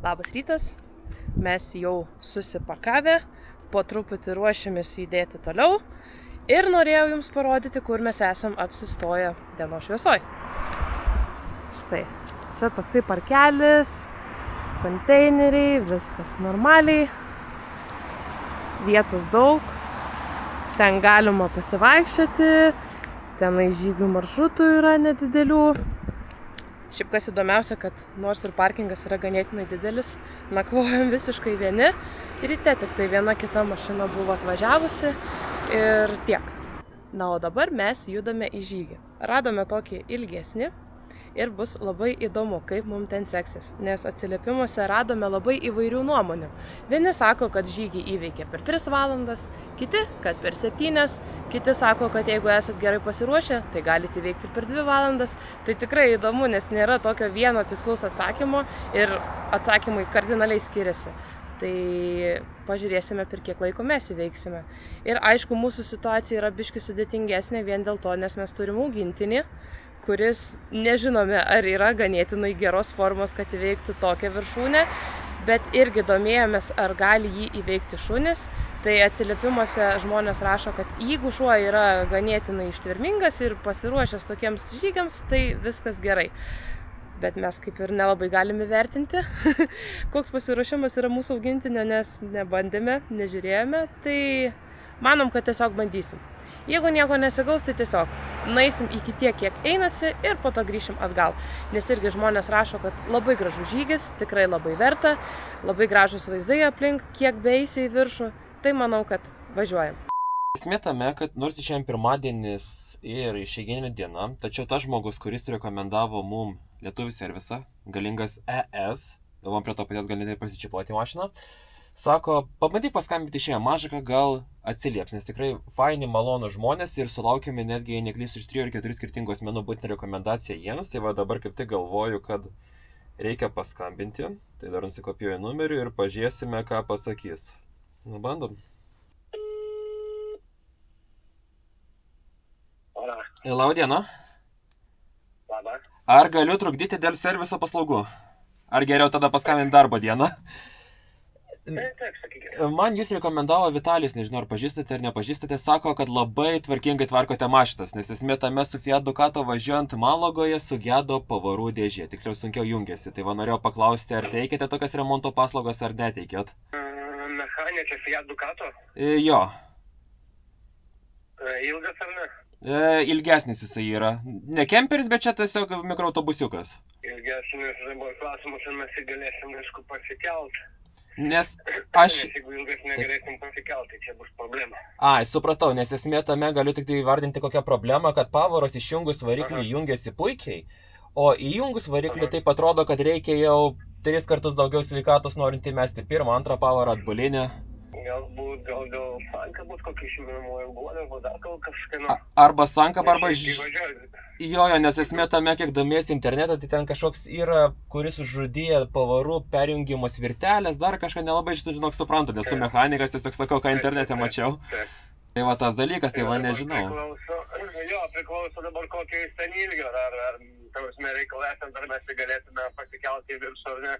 Labas rytas, mes jau susipakavę, po truputį ruošiamės judėti toliau ir norėjau jums parodyti, kur mes esam apsistoję dienos šviesoj. Štai, čia toksai parkelis, konteineriai, viskas normaliai, vietos daug, ten galima pasivaikščioti, tenai žygių maršrutų yra nedidelių. Šiaip kas įdomiausia, kad nors ir parkingas yra ganėtinai didelis, nakvojam visiškai vieni, ryte tik tai viena kita mašina buvo atvažiavusi ir tiek. Na, o dabar mes judame į žygį. Radome tokį ilgesnį ir bus labai įdomu, kaip mums ten seksis, nes atsiliepimuose radome labai įvairių nuomonių. Vieni sako, kad žygį įveikė per 3 valandas, kiti, kad per 7, kiti sako, kad jeigu esat gerai pasiruošę, tai galite įveikti per 2 valandas. Tai tikrai įdomu, nes nėra tokio vieno tikslaus atsakymo ir atsakymai kardinaliai skiriasi. Tai pažiūrėsime, per kiek laiko mes įveiksime. Ir aišku, mūsų situacija yra biški sudėtingesnė vien dėl to, nes mes turim augintinį, kuris nežinome, ar yra ganėtinai geros formos, kad įveiktų tokią viršūnę, bet irgi domėjomės, ar gali jį įveikti šunis. Tai atsiliepimuose žmonės rašo, kad jeigu šuo yra ganėtinai ištvermingas ir pasiruošęs tokiems žygiams, tai viskas gerai. Bet mes kaip ir nelabai galime vertinti, koks pasiruošimas yra mūsų augintinio, nes nebandėme, nežiūrėjome, tai manom, kad tiesiog bandysim. Jeigu nieko nesigaus, tai tiesiog nueisim iki tiek, kiek einasi ir po to grįšim atgal. Nes irgi žmonės rašo, kad labai gražus žygis, tikrai labai verta, labai gražus vaizdai aplink, kiek beeisi į viršų, tai manau, kad važiuojam. Esmė tame, kad nors šiandien pirmadienis ir išeiginė diena, tačiau tas žmogus, kuris rekomendavo mum lietuvių servisą, galingas ES, galvom prie to paties galinai pasičipuoti mašiną, sako, pabandyk paskambinti šią mažaką, gal atsilieps, nes tikrai faini, malonų žmonės ir sulaukėme netgi, jei neklysiu, iš 3 ar 4 skirtingų asmenų būtent rekomendaciją jiems, tai va dabar kaip tik galvoju, kad reikia paskambinti, tai dar nusikopijuoju numerį ir pažiūrėsime, ką pasakys. Nu, bandom. Labą dieną. Labą. Ar galiu trukdyti dėl serviso paslaugų? Ar geriau tada paskambinti darbo dieną? Taip, sakykime. Man jūs rekomendavo Vitalijus, nežinau, ar pažįstate ar nepažįstate, sako, kad labai tvarkingai tvarkote mašinas, nes esmė tame su Fiat Ducato važiuojant Malagoje sugedo pavarų dėžė, tiksliau sunkiau jungiasi. Tai va norėjau paklausti, ar teikėte tokias remonto paslaugas ar neteikėt? Mechanikė Fiat Ducato? Jo. Ilgas ar ne? Ilgesnis jisai yra. Ne kemperis, bet čia tiesiog mikroautobusiukas. Ilgesnis, dabar klausimus, ar mes galėsim aišku pasikelt. Nes aš... Nes jeigu ilgas negalėsim pasikelt, tai čia bus problema. Ai, supratau, nes esmė tame galiu tik tai įvardinti kokią problemą, kad pavaros išjungus variklį jungiasi puikiai, o įjungus variklį taip atrodo, kad reikia jau 3 kartus daugiau sveikatos norint įmesti pirmą, antrą pavarą atbulinę. Galbūt, gal sanka bus kokį išminamųjų guolį, arba dar gal kažkieno. Arba sanka, arba... Jo, nes esmė tame, kiek domėsi internetą, tai ten kažkoks yra, kuris užžudėja pavarų perjungimas virtelės, dar kažką nelabai, žinok, suprantu, nes su mechanikas tiesiog sakau, ką internete mačiau. Tai va tas dalykas, tai va nežinau. Priklauso dabar kokio jis ten ilgio, ar tausme reikalą esant, ar mes galėtume pasikelti į viršų, ar ne.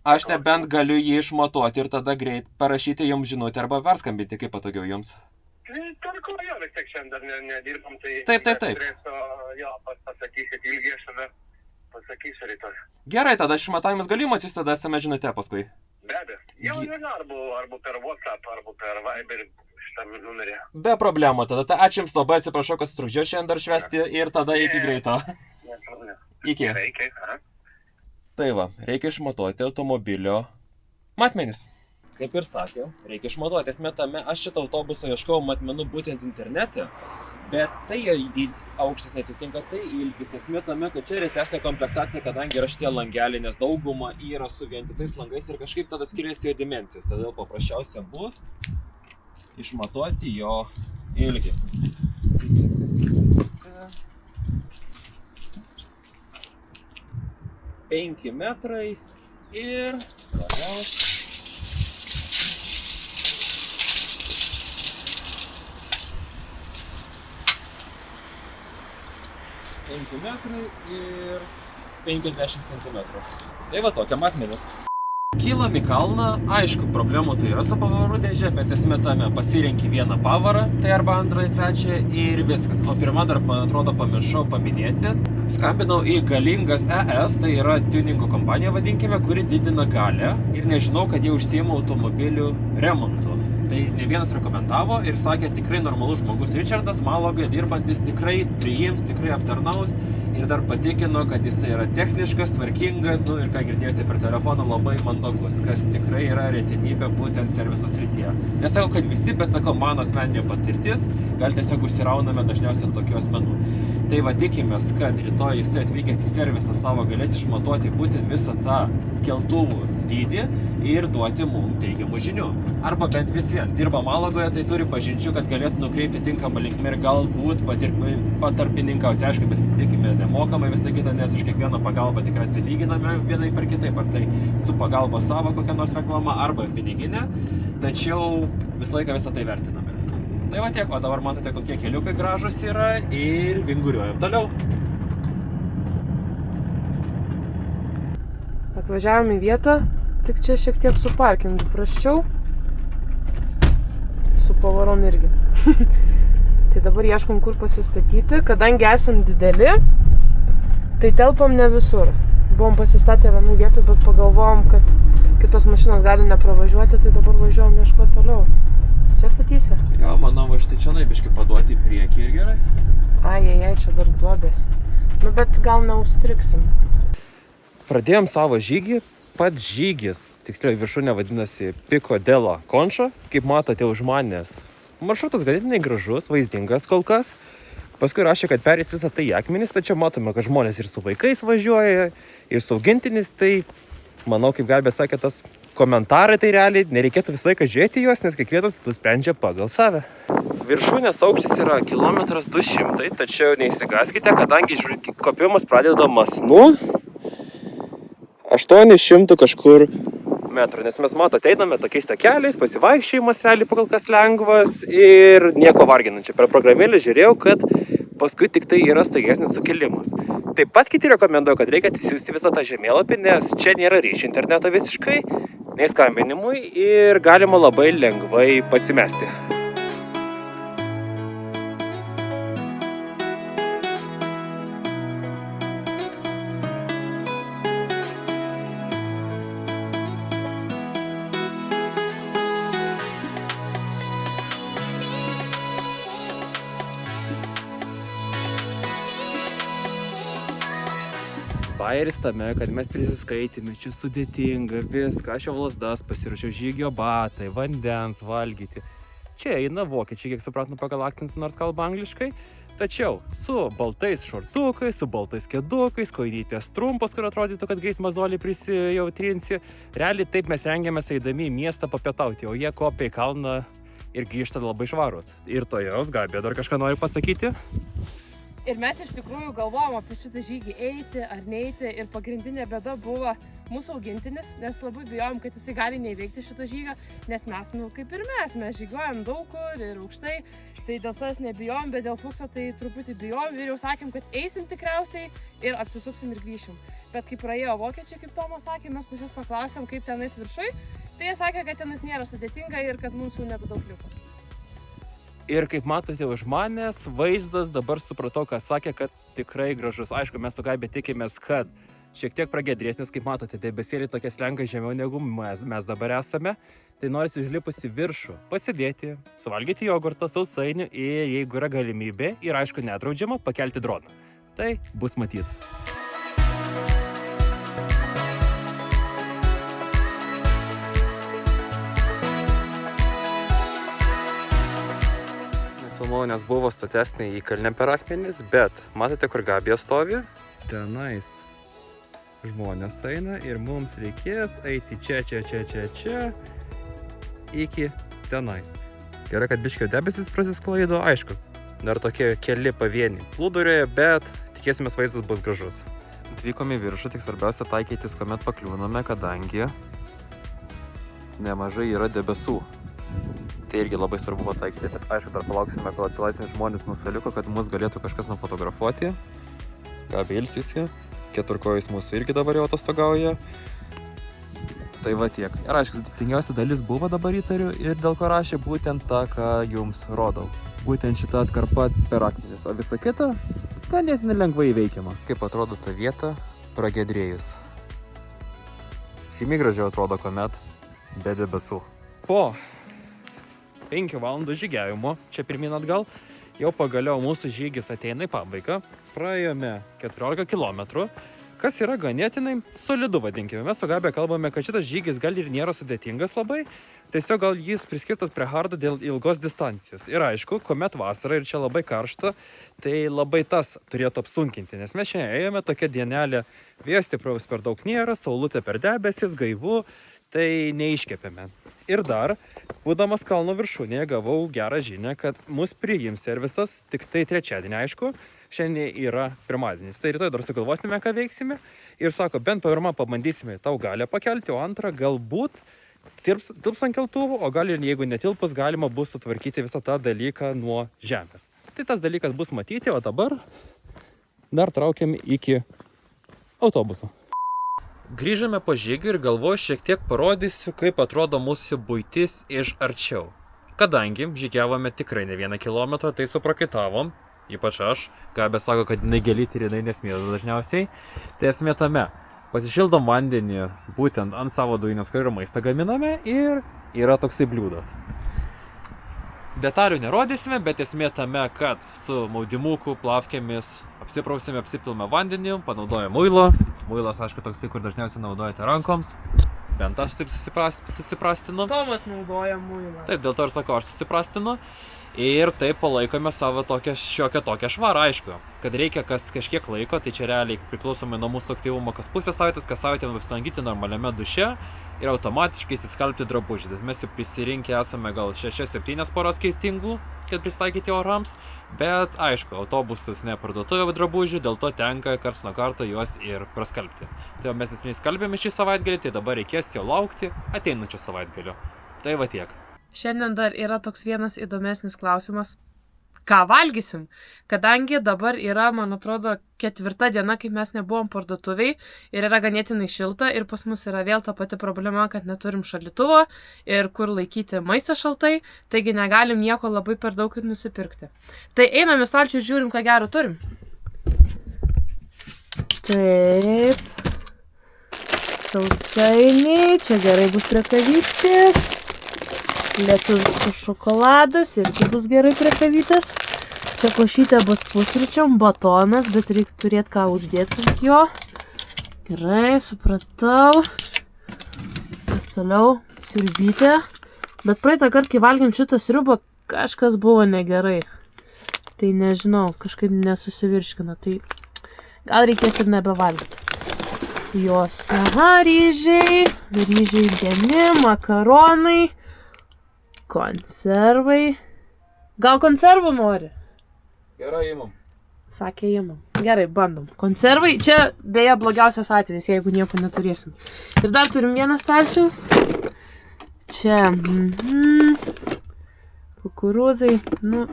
Aš nebent galiu jį išmatuoti ir tada greit parašyti jums žinutę arba perskambinti, kaip patogiau jums. Tarko, jo, vis tiek šiandien nedirbam, tai... Taip. Jo, pasakysit ilgį, aš tada pasakysiu rytoj. Gerai, tada išmatavimus galiu jums atsiųsti tada SMS žinutę paskui. Be abejo. Jau nežinau, arba per WhatsApp, arba per Viber šitam numerį. Be problemų, tada ačiū jums labai, atsiprašau, kad sutrukdžiau šiandien dar švęsti ir tada iki greito. Ne problema. Iki. Reikia, Tai va, reikia išmatuoti automobilio matmenis. Kaip ir sakė, reikia išmatuoti. Esmė tame, aš šitą autobusą ieškau matmenų būtent internete, bet tai aukštis netitinka, tai ilgis. Esmė tame, kad čia retesnė komplektacija, kadangi yra šitie langeliai, nes dauguma yra su vientisais langais ir kažkaip tada skiriasi jo dimensijos. Todėl paprasčiausia bus išmatuoti jo ilgį. 5 metrai ir toliau. 5 metrai ir 50 cm. Tai va tokia matmenis. Kylam į kalną, aišku, problemų tai yra su pavarų dėžė, bet esmė tame pasirenki vieną pavarą, tai arba antrą, trečią ir viskas. O pirmą dar, man atrodo, pamiršau paminėti. Skambinau į Galingas ES, tai yra tuningo kompanija, vadinkime, kuri didina galią ir nežinau, kad jie užsiima automobilių remontu. Tai ne vienas rekomendavo ir sakė, tikrai normalus žmogus Richardas Malogoje dirbantis tikrai priims, tikrai aptarnaus. Ir dar patikino, kad jisai yra techniškas, tvarkingas, ir ką girdėjote per telefoną, labai mandagus, kas tikrai yra retenybė būtent serviso srityje. Nesakau, kad visi, bet sakau, mano asmeninė patirtis, gal tiesiog užsirauname dažniausiai ant tokių asmenų. Tai va tikimės, kad rytoj jisai atvykęs į servisą savo galės išmatuoti būtent visą tą keltuvų dydį ir duoti mums teigiamų žinių. Arba bent vis vien, dirba Malagoje, tai turi pažinčių, kad galėtų nukreipti tinkamą linkmę ir galbūt patarpininkauti. Aišku, mes tikime nemokamai visą kitą, nes už kiekvieną pagalbą tikrai atsilyginame vienai per kitaip, ar tai su pagalba savo kokia nors reklama, arba piniginė, tačiau visą laiką visą tai vertiname. Tai va tiek, o dabar matote, kokie keliukai gražus yra ir vinguriuojam toliau. Atvažiavom į vietą, tik čia šiek tiek su parkingu prasčiau. Su pavarom irgi. Tai dabar ieškom, kur pasistatyti. Kadangi esam dideli, tai telpam ne visur. Buvom pasistatę vienų vietų, bet pagalvojom, kad kitos mašinos gali nepravažiuoti, tai dabar važiuojam ieškoti toliau. Čia statysi? Jo, manau, aš tai čia naibiškai paduoti į priekį ir gerai. Ai, čia dar duobės. Bet gal neužstriksim. Pradėjom savo žygį. Pats žygis, tiksliau viršūnė vadinasi Pico della Concha. Kaip matote už manęs, maršrutas ganėtinai gražus, vaizdingas kol kas. Paskui rašė, kad perės visą tai į akmenis, tačiau matome, kad žmonės ir su vaikais važiuoja, ir su augintinis. Tai manau, kaip Gabė sakė, tas komentarai tai realiai nereikėtų visą laiką žiūrėti juos, nes kiekvienas sprendžia pagal save. Viršūnės aukštis yra 1,2 km, tačiau neįsigaskite, kadangi kopimas pradedamas nuo 800 kažkur metrų, nes mes matote, einame tokiais takeliais, pasivaikščiojimas realiai pagal kas lengvas ir nieko varginančio. Per programėlę žiūrėjau, kad paskui tik tai yra staigesnis sukilimas. Taip pat kiti rekomenduoja, kad reikia atsisiųsti visą tą žemėlapį, nes čia nėra ryšio interneto visiškai, nei skambinimui ir galima labai lengvai pasimesti. Bairis tame, kad mes prisiskaitėme, čia sudėtinga, viską, aš jau lasdas pasiruošiau, žygio batai, vandens valgyti. Čia eina vokiečiai, kiek supratau, pagal akcentą, nors kalba angliškai, tačiau su baltais šortukais, su baltais kedukais, kojinytės trumpos, kur atrodytų, kad greit mazolį prisijautrinsi. Realiai taip mes rengiamės eidami į miestą papietauti, o jie kopia į kalną ir grįžta labai švarus. Ir to jaus, Gabė, dar kažką nori pasakyti? Ir mes iš tikrųjų galvojom apie šitą žygį eiti ar neiti ir pagrindinė bėda buvo mūsų augintinis, nes labai bijojom, kad jisai gali neįveikti šitą žygą, nes mes, kaip ir mes žygiuojam daug kur ir aukštai, tai dėl savęs nebijojom, bet dėl Fukso tai truputį bijojom ir jau sakėm, kad eisim tikriausiai ir apsisuksim ir grįšim. Bet kai praėjo vokiečiai, kaip Tomas sakė, mes pas juos paklausėm, kaip tenais viršui, tai jie sakė, kad tenais nėra sudėtinga ir kad mums jau nebedaug liko. Ir kaip matote už manęs, vaizdas dabar supratau, ką sakė, kad tikrai gražus. Aišku, mes su Gabė tikimės, kad šiek tiek pragiedrės, nes kaip matote, debesėliai tokie slenka žemiau negu mes dabar esame. Tai norisi užlipus į viršų, pasidėti, suvalgyti jogurtą, sausainių ir jeigu yra galimybė ir aišku nedraudžiama, pakelti droną. Tai bus matyti. Filmavau, nes buvo statesnė į kalnę per akmenis, bet matote, kur Gabija stovi? Tenais žmonės eina ir mums reikės eiti čia, iki tenais. Gerai, kad biškio debesis prasisklaido, aišku, dar tokie keli pavieniai plūduriuje, bet tikėsimės vaizdas bus gražus. Atvykome į viršų, tik svarbiausia taikytis, kuomet pakliūname, kadangi nemažai yra debesų. Tai irgi labai svarbu pataikyti, bet aišku, dar palauksime, kol atsilaisvins žmonės nuo suoliuko, kad mus galėtų kažkas nufotografuoti. Gabė ilsisi, keturkojais mūsų irgi dabar jau atostogauja. Tai va tiek. Ir aišku, sudėtingiausia dalis buvo dabar įtariu ir dėl ko rašė būtent tą, ką jums rodau. Būtent šita atkarpa per akmenis, o visa kita ganėtinai lengvai įveikiama. Kaip atrodo ta vieta pragiedrėjus. Žymiai gražiau atrodo kuomet be debesų. Po 5 valandų žygiavimo, čia pirmyn atgal, jau pagaliau mūsų žygis ateina į pabaigą. Praėjome 14 km, kas yra ganėtinai solidu, vadinkime. Mes su Gabija kalbame, kad šitas žygis gal ir nėra sudėtingas labai, tiesiog gal jis priskirtas prie hardo dėl ilgos distancijos. Ir aišku, kuomet vasara ir čia labai karšta, tai labai tas turėtų apsunkinti, nes mes šiandien ėjome tokia dienelė, vėjas stipraus per daug nėra, saulutė per debesis, gaivu, tai neiškepėme. Ir dar, būdamas kalno viršūnėje, gavau gerą žinią, kad mus priims servisas tik tai trečiadienį, aišku, šiandien yra pirmadienis. Tai rytoj dar sugalvosime, ką veiksime. Ir sako, bent pirmą pabandysime tau galę pakelti, o antrą galbūt tilps ant keltuvų, o gal ir jeigu netilpus, galima bus sutvarkyti visą tą dalyką nuo žemės. Tai tas dalykas bus matyti, o dabar dar traukiam iki autobuso. Grįžome po žygių ir galvoju šiek tiek parodysiu, kaip atrodo mūsų buitis iš arčiau. Kadangi žygiavome tikrai ne 1 kilometrą, tai suprakaitavom, ypač aš. Gabė sako, kad jinai gėlyti ir jinai nesmėdo dažniausiai. Tai esmė tame. Pasišildom vandenį būtent ant savo dujinės, kur ir maistą gaminame ir yra toksai bliūdas. Detalių nerodysime, bet esmė tame, kad su maudimuku, plavkėmis apsiprausime, apsipilme vandenį, panaudoja muilo. Muilas, aišku, toksai, kur dažniausiai naudojate rankoms. Bent aš taip susiprastinu. Tomas naudoja muilą. Taip, dėl to ir sako, aš susiprastinu. Ir taip palaikome savo šiokią tokią švarą, aišku. Kad reikia kažkiek laiko, tai čia realiai priklausomai nuo mūsų aktyvumo kas pusę savaitės, kas savaitę apsilankyti normaliame duše ir automatiškai įsiskalbti drabužį. Mes jau prisirinkę esame gal 6-7 poras skirtingų, kad pristaikyti orams, bet aišku, autobusas neparduotuvė drabužių, dėl to tenka karts nuo karto juos ir praskalbti. Tai mes neseniai skalbėme šį savaitgalį, tai dabar reikės jau laukti ateinančio savaitgalio. Tai va tiek. Šiandien dar yra toks vienas įdomesnis klausimas. Ką valgysim? Kadangi dabar yra, man atrodo, 4 diena, kai mes nebuvom parduotuviai ir yra ganėtinai šilta ir pas mus yra vėl ta pati problema, kad neturim šaldytuvo ir kur laikyti maistą šaltai, taigi negalim nieko labai per daug ir nusipirkti. Tai einam į stalčių ir žiūrim, ką gero turim. Taip. Sausainiai, čia gerai bus prie kavytės. Lietuviškas šokoladas irgi bus gerai prie kavytės. Čia košytė bus pusryčiam, batonas, bet reikia turėti ką uždėti ant jo. Gerai, supratau. Kas toliau? Sriubytė. Bet praeitą kartą, kai valgėm šitą sriubą, kažkas buvo negerai. Tai nežinau, kažkaip nesusivirškino. Tai gal reikės ir nebevalgyti. Jos. Aha, ryžiai. Ryžiai geni, makaronai. Konservai. Gal konservų nori? Gerai, imam. Sakė, imam. Gerai, bandom. Konservai. Čia beje blogiausias atvejis, jeigu nieko neturėsim. Ir dar turim vieną stalčių. Čia. Kukurūzai. Nu,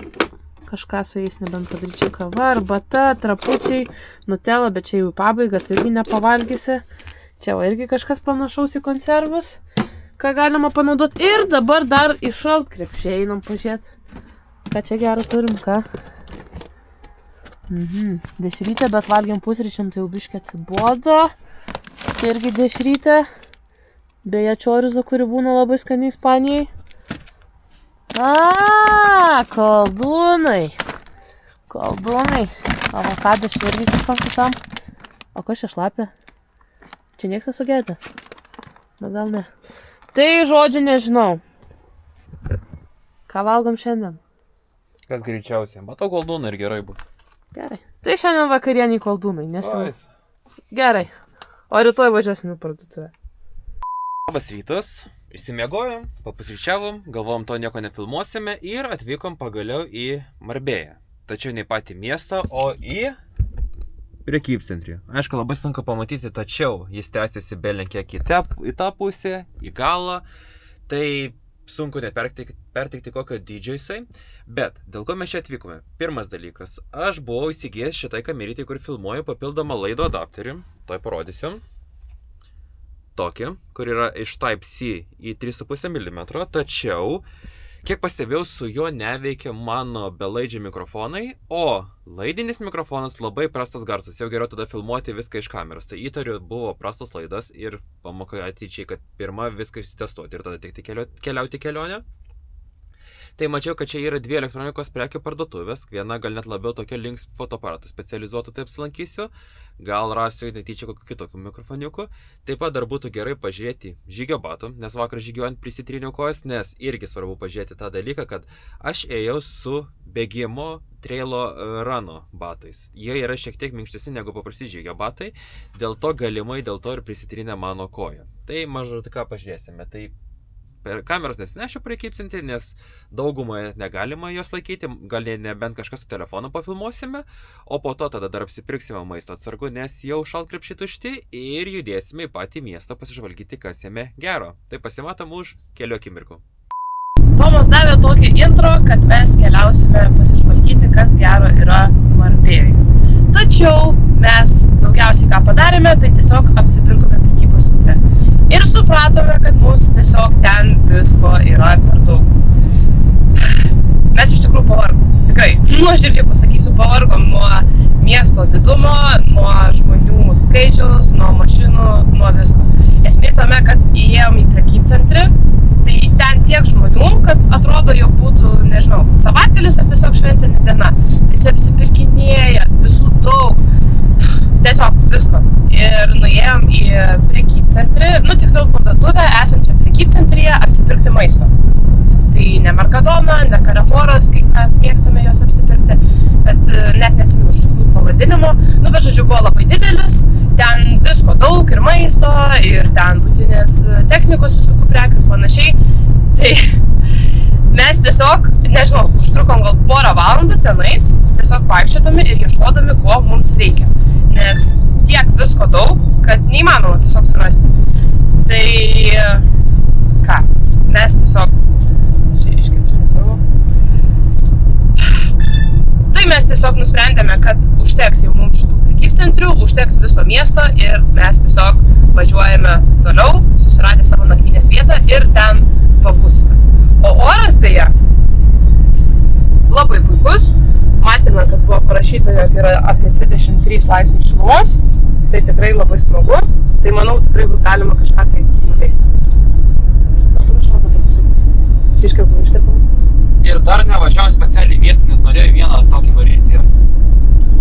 kažką su jais nebent padaryčiau. Kava, arbata, trapučiai, nutela, bet čia jau į pabaigą, tai irgi nepavalgysi. Čia va irgi kažkas panašaus į konservus. Ką galima panaudoti. Ir dabar dar į šaltkrepšį einam pažiūrėti. Ką čia gero turim, ką? Dešrytė, bet valgiam pusryčiam, tai jau biškį atsibodo. Čia irgi dešrytė. Beje, čorizo, kuri būna labai skaniai Ispanijai. Koldūnai. Koldūnai. Avokadas čia irgi kažkam kitam. O kas čia šlapia? Čia nieks nesugėdė? Na gal ne. Tai žodžiu nežinau. Ką valgom šiandien? Kas greičiausiai. Matau, koldūnai ir gerai bus. Gerai. Tai šiandien vakarienį koldūnai. Gerai. O rytoj važiuosim į parduotuvę. Labas rytas. Išsimiegojom, papusryčiavom, galvom to nieko nefilmuosime ir atvykom pagaliau į Marbėją. Tačiau ne patį miestą, o į prekybcentrį. Aišku, labai sunku pamatyti, tačiau jis tęsiasi belenkiek į tą pusę, į galą. Tai sunku net perteikti kokio dydžio jisai. Bet dėl ko mes čia atvykome? Pirmas dalykas. Aš buvau įsigijęs šitai kamerytei, kur filmuoju papildomą laido adapterį. Toj parodysiu. tokį, kur yra iš Type-C į 3,5 mm, tačiau, kiek pastebėjau, su juo neveikia mano belaidžiai mikrofonai, o laidinis mikrofonas labai prastas garsas, jau geriau tada filmuoti viską iš kameros. Tai įtariu, buvo prastas laidas ir pamokoju ateičiai, kad pirmą viską išsitestuoti ir tada tik keliauti kelionę. Tai mačiau, kad čia yra 2 elektronikos prekių parduotuvės, viena gal net labiau tokia links fotoaparatų specializuotų, tai apsilankysiu, gal rasiu netyčia kokių kitokių mikrofoniukų. Taip pat dar būtų gerai pažiūrėti žygio batų, nes vakar žygiuojant prisitryniau kojas, nes irgi svarbu pažiūrėti tą dalyką, kad aš ėjau su bėgimo trailo rano batais. Jie yra šiek tiek minkštesni negu paprasti žygio batai, dėl to galimai dėl to ir prisitrynė mano koją. Tai mažai ką pažiūrėsime. Tai per kameras nesinešiu prekybcinti, nes daugumą negalima jos laikyti, gal nebent kažkas su telefonu pafilmuosime, o po to tada dar apsipirksime maisto atsargų, nes jau šaltkrepšiai tušti ir judėsime į patį miestą pasižvalgyti, kas jame gero. Tai pasimatom už kelių akimirkų. Tomas davė tokį intro, kad mes keliausime pasižvalgyti, kas gero yra Marbėjoje. Tačiau mes daugiausiai ką padarėme, tai tiesiog apsipirkome prekybos centre. Ir supratome, kad mums tiesiog ten visko yra per daug. Mes iš tikrųjų pavargom. Tikrai, nuoširdžiai pasakysiu, pavargom nuo miesto didumo, nuo žmonių skaičiaus, nuo mašinų, nuo visko. Esmė tame, kad įėjom į prekybcentrį, tai ten tiek žmonių, kad atrodo, jog būtų, nežinau, savaitgalis ar tiesiog šventinė diena. Visi apsipirkinėja, visų daug. Tiesiog visko. Ir nuėjom į prekybcentrį, tiksliau parduotuvę esančią prekybcentryje apsipirkti maisto. Tai ne Mercadona, ne Carrefouras, kaip mes mėgstame juos apsipirkti, bet net neatsimenu iš tikrųjų pavadinimo. Bet žodžiu, buvo labai didelis, ten visko daug ir maisto, ir ten būtinės technikos, visokių prekių ir panašiai. Tai mes tiesiog, nežinau, užtrukom gal porą valandų tenais, tiesiog vaikščiodami ir ieškodami, ko mums reikia. Nes tiek visko daug, kad neįmanoma tiesiog surasti. Tai ką, mes tiesiog... Čia iškirpti nesvarbu. Tai mes tiesiog nusprendėme, kad užteks jau mums šitų prekybcentrių, užteks viso miesto ir mes tiesiog važiuojame toliau, susiradę savo nakvynės vietą ir ten pabūsime. O oras beje labai puikus. Matėme, kad buvo parašyta, jog yra apie 23 laipsnių šilumos. Tai tikrai labai smagu. Tai manau, tikrai bus galima kažką tai nuveikti. Gal aš man dabar pasakyti? Iškirpam. Ir dar nevažiavom specialiai miestą, nes norėjau vieną tokį varyti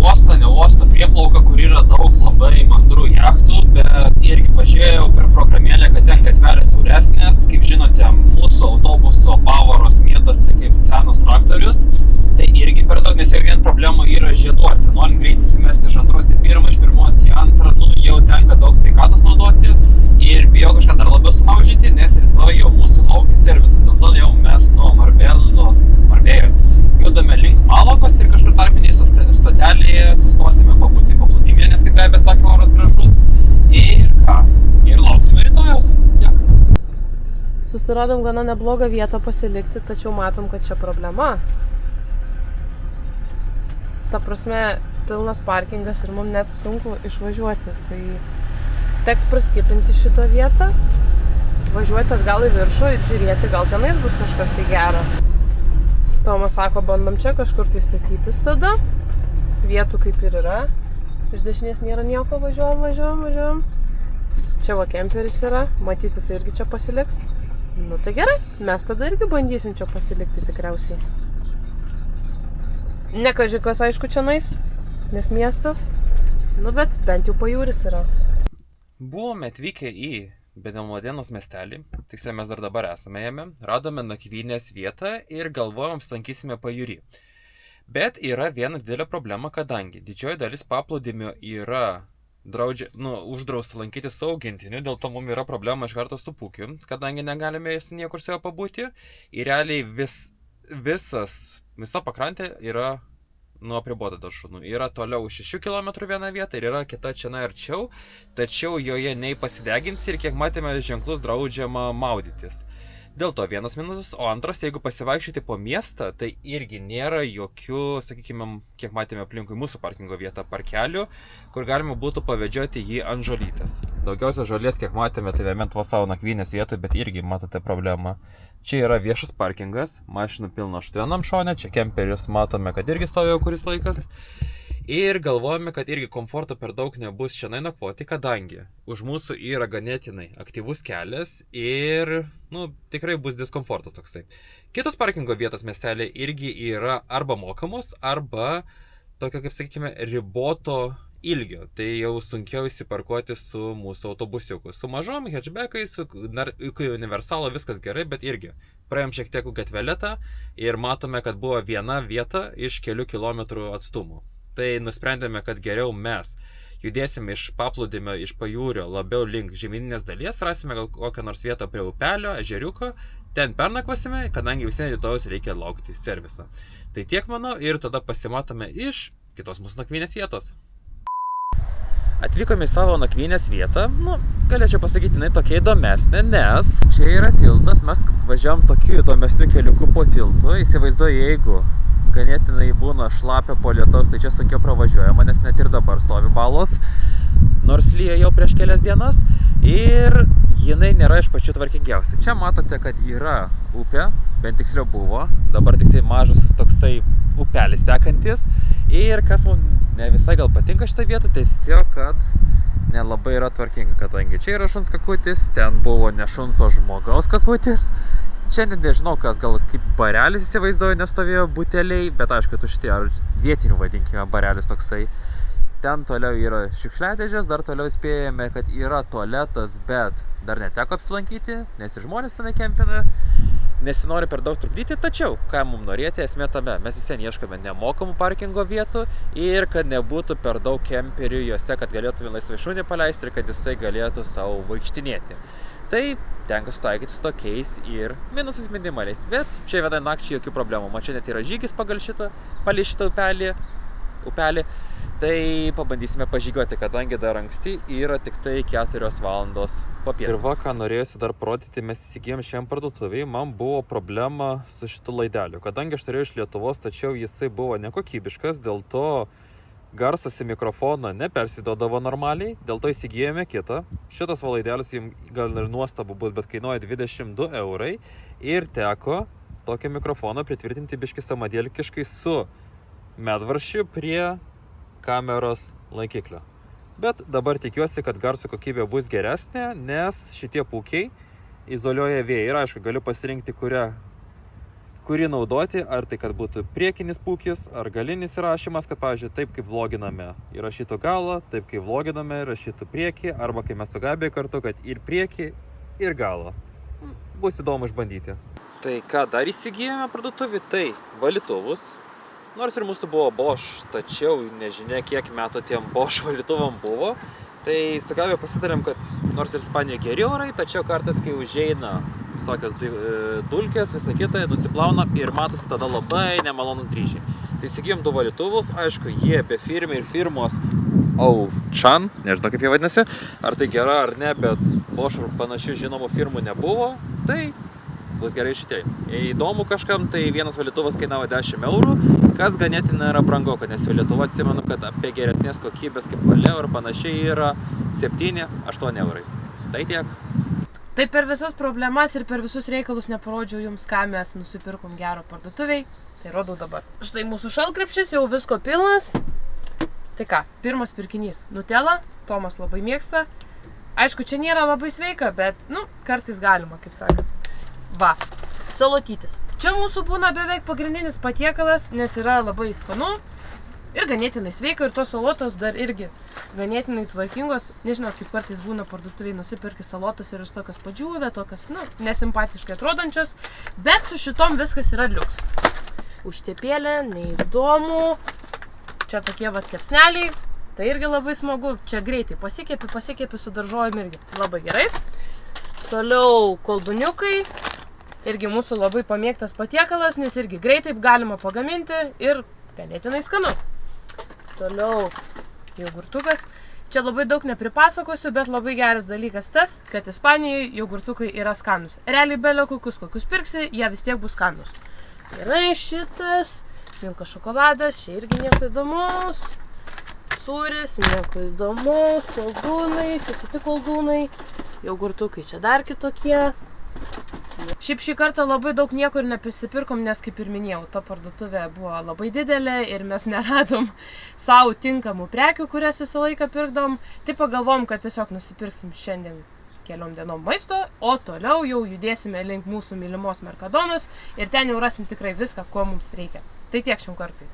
uostą, ne uostą, prieplauką, kur yra daug labai mandrų jachtų, bet irgi pažiūrėjau per programėlę, kad ten gatvelės siauresnės. Kaip žinote, mūsų autobuso pavaros mėtosi kaip senas traktorius. Tai irgi per daug, nes jau vien problema yra žieduose. Norint greitai įsimesti iš antros į pirmą, iš pirmos į antrą, jau tenka daug sveikatos naudoti ir bijau kažką dar labiau sulaužyti, nes rytoj jau mūsų laukia servisai. Dėl to jau mes nuo Marbėjos judame link Malagos ir kažkur tarpinėje stotelėje sustosime pabūti paplūdimyje, nes kaip be sakė, oras gražus. Ir ką? Ir lauksime rytojaus. Tiek. Susiradom gana neblogą vietą pasilikti, tačiau matom, kad čia problema. Ta prasme, pilnas parkingas ir mums net sunku išvažiuoti. Tai teks praskipinti šitą vietą, važiuoti atgal į viršų ir žiūrėti, gal tenais bus kažkas tai gero. Tomas sako, bandom čia kažkur tai statytis tada. Vietų kaip ir yra. Iš dešinės nėra nieko, važiuojam. Čia va kemperis yra, matytis irgi čia pasiliks. Tai gerai, mes tada irgi bandysim čia pasilikti tikriausiai. Ne kažkas aišku čia nais, nes miestas, bet bent jau pajūris yra. Buvome atvykę į Benemodenos miestelį, tiksliai mes dar dabar esame jame, radome nakvynės vietą ir galvojom lankysime pajūrį. Bet yra viena didelė problema, kadangi didžioji dalis paplūdimio yra uždrausta lankyti su augintiniu, dėl to mums yra problema iš karto su pūkiu, kadangi negalime niekur su juo pabūti. Ir realiai visa pakrantė yra apribota dėl šunų. Yra toliau 6 km viena vieta ir yra kita čia arčiau, tačiau joje nei pasideginsi ir kiek matėme ženklus draudžiama maudytis. Dėl to vienas minusas, o antras, jeigu pasivaikščioti po miestą, tai irgi nėra jokių, sakykime, kiek matėme aplinkui mūsų parkingo vietą, parkelių, kur galima būtų pavedžioti jį ant žolytės. Daugiausia žolės, kiek matėme, tai nebent va savo nakvynės vietoj, bet irgi matote problemą. Čia yra viešas parkingas, mašinų pilna vienam šone, čia kemperis matome, kad irgi stovėjo kuris laikas. Ir galvojame, kad irgi komforto per daug nebus šiandien nakvoti, kadangi už mūsų yra ganėtinai aktyvus kelias ir, tikrai bus diskomfortas toksai. Kitos parkingo vietos miestelė irgi yra arba mokamos, arba tokio, kaip sakykime, riboto ilgio. Tai jau sunkiau įsiparkuoti su mūsų autobusiuku. Su mažom hatchbackais, iki universalo viskas gerai, bet irgi. Praėjom šiek tiek gatveletą ir matome, kad buvo viena vieta iš kelių kilometrų atstumų. Tai nusprendėme, kad geriau mes judėsime iš paplūdimio, iš pajūrio labiau link žemyninės dalies, rasime gal kokią nors vietą prie upelio, ežeriuko, ten pernakvosime, kadangi visiems rytojus reikia laukti serviso. Tai tiek manau ir tada pasimatome iš kitos mūsų nakvynės vietos. Atvykome į savo nakvynės vietą, galėčiau pasakyti, jinai tokia įdomesnė, nes čia yra tiltas, mes važiavom tokiu įdomesniu keliuku po tiltu, įsivaizduoju, jeigu ganėtinai būna šlapia po lietaus, tai čia sunkiau pravažiuojama, nes net ir dabar stovi balos, nors lyja jau prieš kelias dienas ir jinai nėra iš pačių tvarkingiausių. Čia matote, kad yra upė, bent tiksliau buvo, dabar tik tai mažas toksai upelis tekantis ir kas mums ne visai gal patinka šitą vietą, tai tiesiog, kad nelabai yra tvarkinga, kadangi čia yra šuns kakutis, ten buvo ne šuns, o žmogaus kakutis. Šiandien nežinau, kas gal kaip barelis įsivaizduoju, nestovėjo buteliai, bet aišku, tušti, ar vietinių vadinkime barelis toksai. Ten toliau yra šiukšliadėžės, dar toliau spėjame, kad yra tualetas, bet dar neteko apsilankyti, nes ir žmonės tame kempina, nesinori per daug trukdyti, tačiau, ką mums norėti, esmė tame, mes visien ieškome nemokamų parkingo vietų ir kad nebūtų per daug kemperių juose, kad galėtume laisvai šunį paleisti ir kad jisai galėtų savo vaikštinėti. Tai tenka sutaikyti su tokiais ir minusais minimaliais, bet čia vienai nakčiai jokių problemų. Man čia net yra žygis palei šitą upelį, tai pabandysime pažygiuoti, kadangi dar anksti yra tik tai 4 valandos popiet. Ir va, ką norėjusi dar parodyti, mes įsigijom šiam parduotuvėj, man buvo problema su šitu laideliu, kadangi aš turėjau iš Lietuvos, tačiau jisai buvo nekokybiškas, dėl to garsas į mikrofoną nepersidodavo normaliai, dėl to įsigijome kitą. Šitas valaidelis jums gal ir nuostabu bus, bet kainuoja 22 eurai ir teko tokią mikrofoną pritvirtinti biškį samadėlkiškai su medvaršiu prie kameros laikiklio. Bet dabar tikiuosi, kad garso kokybė bus geresnė, nes šitie pūkiai izoliuoja vėją ir aišku, galiu pasirinkti kurį naudoti, ar tai kad būtų priekinis pūkis, ar galinis įrašymas, kad, pavyzdžiui, taip kaip vloginame įrašytų galą, taip kaip vloginame įrašytų priekį, arba kai mes su Gabija kartu, kad ir priekį, ir galą. Bus įdomu išbandyti. Tai ką dar įsigijome parduotuvį, tai valytuvus. Nors ir mūsų buvo Bosch, tačiau nežinia, kiek metų tiem Bosch valytuvam buvo. Tai su Gabija pasitarėm, kad nors ir Ispanijoje geri orai, tačiau kartais, kai užeina visokios dulkės, visą kitą, nusiplauna ir matosi tada labai nemalonus dryžiai. Tai įsigijom 2 valytuvus, aišku, jie be firmai ir firmos Auchan, nežinau kaip jie vadinasi, ar tai gera ar ne, bet Bosch panašių žinomų firmų nebuvo, tai bus gerai šitai. Įdomu kažkam, tai vienas valytuvas kainavo 10 eurų, kas ganėtinai yra brangu, nes jau Lietuva atsimenu, kad apie geresnės kokybės kaip Valeo ir panašiai yra 7-8 eurai. Tai tiek. Tai per visas problemas ir per visus reikalus neparodžiau jums, ką mes nusipirkom gero parduotuviai. Tai rodau dabar. Štai mūsų šalkrepšis jau visko pilnas. Tai ką, pirmas pirkinys. Nutella, Tomas labai mėgsta. Aišku, čia nėra labai sveika, bet, kartais galima, kaip sakant. Va, salotytės. Čia mūsų būna beveik pagrindinis patiekalas, nes yra labai skanu. Ir ganėtinai sveika, ir tos salotos dar irgi ganėtinai tvarkingos. Nežinau, kaip kartais būna parduotuviai, nusipirki salotos ir iš tokios padžiūvę, tokios, nesimpatiškai atrodančios. Bet su šitom viskas yra liuks. Užtepėlė, neįdomu. Čia tokie kepsneliai. Tai irgi labai smagu. Čia greitai pasikepi su daržovėm irgi. Labai gerai. Toliau kolduniukai. Irgi mūsų labai pamėgtas patiekalas, nes irgi greitai galima pagaminti ir ganėtinai skanu. Toliau jogurtukas. Čia labai daug nepripasakosiu, bet labai geras dalykas tas, kad Ispanijoje jogurtukai yra skanus. Realiai belio kokius pirksi, jie vis tiek bus skanus. Gerai, šitas, milka šokoladas, čia irgi nieko įdomus. Sūris, nieko įdomus, koldūnai, čia kiti koldūnai. Jogurtukai čia dar kitokie. Šiaip šį kartą labai daug nieko ir neprisipirkom, nes kaip ir minėjau, ta parduotuvė buvo labai didelė ir mes neradom savo tinkamų prekių, kurias visą laiką pirkdom. Tai pagalvom, kad tiesiog nusipirksim šiandien keliom dienom maisto, o toliau jau judėsime link mūsų mylimos Mercadonas ir ten jau rasim tikrai viską, ko mums reikia. Tai tiek šiam kartui.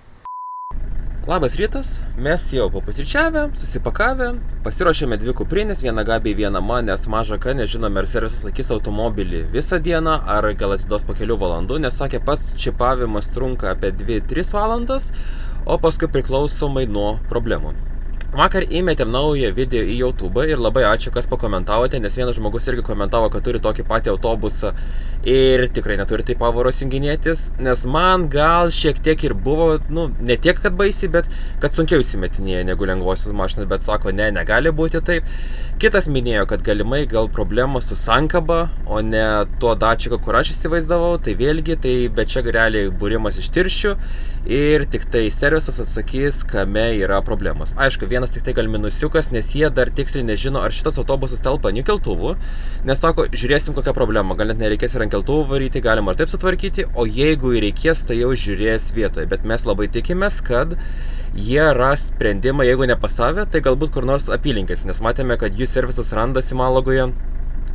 Labas rytas, mes jau papusryčiavę, susipakavę, pasiruošėme 2 kuprinės, vieną Gabiai, vieną man, nes maža ką nežinome, ar servisas laikys automobilį visą dieną, ar gal atiduos po kelių valandų, nes sakė pats čipavimas trunka apie 2-3 valandas, o paskui priklausomai nuo problemų. Vakar įmetėm naują video į YouTube ir labai ačiū, kas pakomentavote, nes vienas žmogus irgi komentavo, kad turi tokį patį autobusą ir tikrai neturi taip pavaros junginėtis, nes man gal šiek tiek ir buvo, ne tiek, kad baisiai, bet kad sunkiau įsimetinėja negu lengvosios mašinos, bet sako, ne, negali būti taip. Kitas minėjo, kad galimai gal problema su sankaba, o ne tuo dačiku, kur aš įsivaizdavau, tai vėlgi, bet čia realiai būrimas iš tirščių ir tik tai servisas atsakys, kame yra problemos. Aišku, vienas tik tai gal minusiukas, nes jie dar tiksliai nežino, ar šitas autobusas telpa ant keltuvų, nes sako, žiūrėsim kokią problemą, gal net nereikės ir ant keltuvų varyti, galima ir taip sutvarkyti, o jeigu reikės, tai jau žiūrės vietoje, bet mes labai tikimės, kad jie ras sprendimą, jeigu ne pas save, tai galbūt kur nors apylinkės, nes matėme, kad jų servisas randasi Malagoje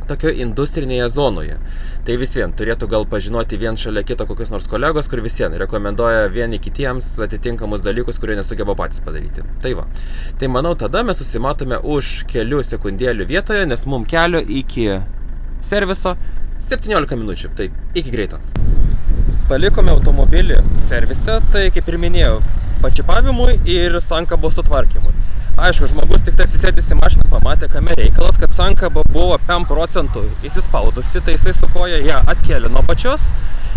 tokio industrinėje zonoje. Tai vis vien turėtų gal pažinoti vien šalia kito kokius nors kolegos, kur vis vien rekomenduoja vieni kitiems atitinkamus dalykus, kurie nesugeba patys padaryti. Tai va. Tai manau, tada mes susimatome už kelių sekundėlių vietoje, nes mum kelio iki serviso 17 minučių. Tai iki greito. Palikome automobilį servise, tai kaip ir minėjau, pačipavimui ir sankabos sutvarkymui. Aišku, žmogus tik tai atsisėdęs į mašiną pamatė, kame reikalas, kad sankaba buvo 5% įsispaudusi, tai jisai su koja ją atkėlė nuo pačios